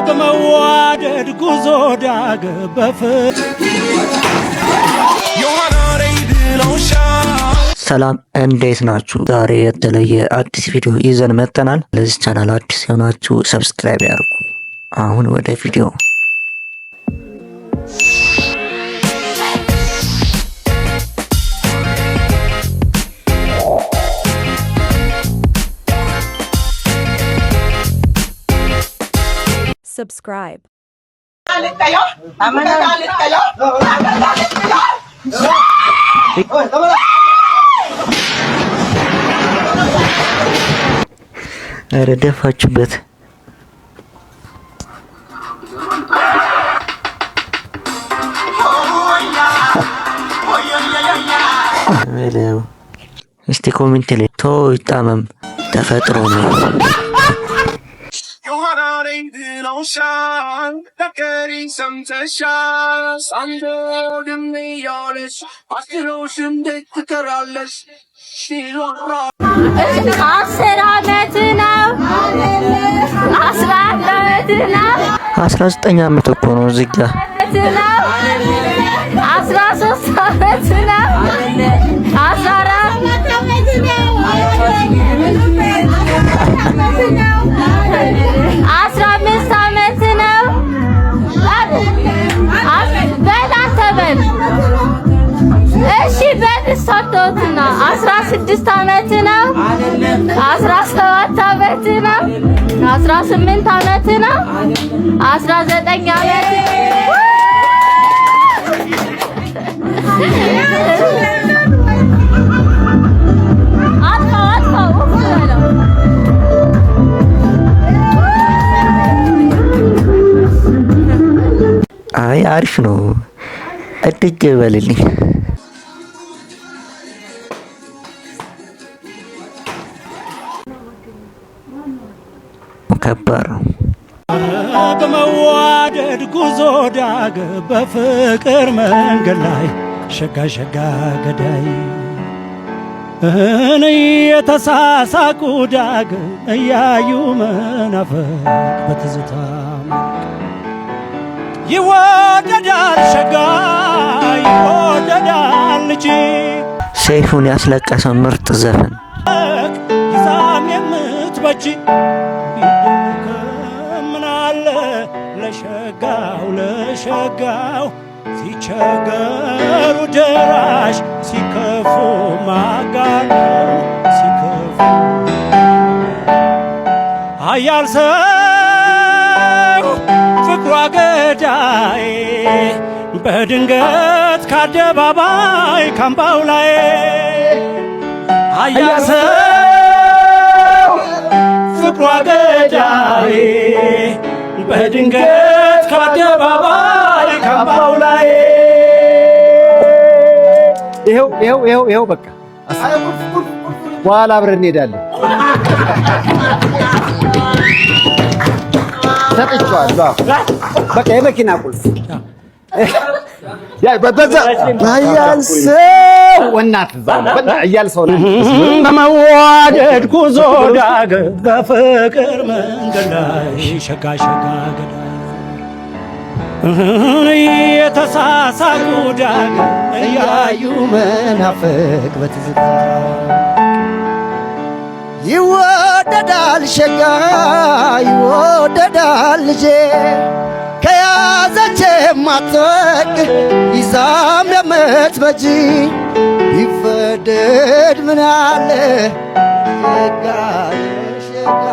በመዋደድ ጉዞ ዳግም በፍቅር ሰላም እንዴት ናችሁ? ዛሬ የተለየ አዲስ ቪዲዮ ይዘን መጥተናል። ለዚህ ቻናል አዲስ የሆናችሁ ሰብስክራይብ ያድርጉ። አሁን ወደ ቪዲዮ። Subscribe. ኧረ ደፋችበት። እስቲ ኮሜንት ላይ ተው ይጣመም ተፈጥሮ ነው። አስራ ዘጠኝ ዓመት እኮ ነው እዚህ ጋር 13 ዓመት ነው 14 15 ዓመት ነው። በላንተ በል እሺ በልሳቶትና 16 ዓመት ነው 17 ዓመት ነው 18 ዓመት ነው 19 ዓመት አይ አሪፍ ነው። እድግ በልልኝ። ከባድ ነው። በመዋደድ ጉዞ ዳግም በፍቅር መንገድ ላይ ሸጋ ሸጋ ገዳይ የተሳሳቁ ዳግም እያዩ መናፈቅ በትዝታ ይወደዳል ሸጋ ይወደዳል ልጅ ሰይፉን ያስለቀሰው ምርጥ ዘፈን ይዛም የምትበጅ ምናለ ለሸጋው ለሸጋው ሲቸገሩ ደራሽ ሲከፉ ማጋር ሲከፉ ኃያል ሰው ፍቅሯ ገዳይ በድንገት ከአደባባይ ካምባው ላይ ኃያል ሰው ፍቅሯ ገዳይ በድንገት ከአደባባይ ካምባው ላይ ይኸው በቃ በኋላ አብረን እንሄዳለን። ሰጥቼዋለሁ። በቃ የመኪና ቁልፍ በመዋደድ ጉዞ ዳግም በፍቅር መንገድ ላይ ሸጋ ሸጋ ገዳይ የተሳሳቁ ዳግም እያዩ መናፈቅ በትዝታ ይወደዳል ሸጋ ይወደዳል ልጄ ከያዘች የማትወቅ ይዛም የምትበጂ ቢፈደድ ምናለ ሸጋ ሸጋ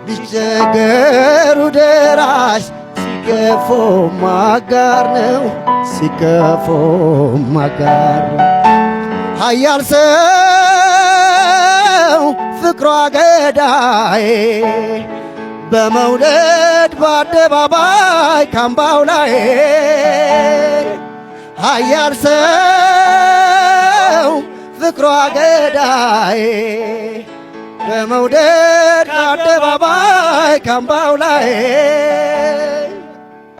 ቢቸገሩ ደራሽ ሲከፉ ማጋር ነው ሲከፉ ማጋር ነው ኃያል ሰው ፍቅሯ ገዳይ በመውደድ በአደባባይ ካምባው ላይ ኃያል ሰው ፍቅሯ ገዳይ በመውደድ በአደባባይ ካምባው ላይ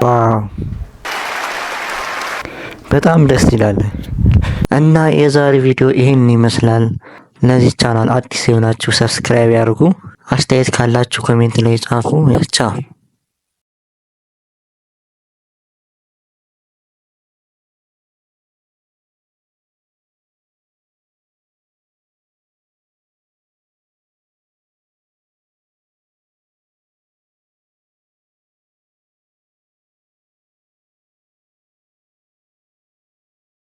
ዋው በጣም ደስ ይላል። እና የዛሬ ቪዲዮ ይህን ይመስላል። ለዚህ ቻናል አዲስ የሆናችሁ ሰብስክራይብ ያድርጉ። አስተያየት ካላችሁ ኮሜንት ላይ ጻፉ። ቻው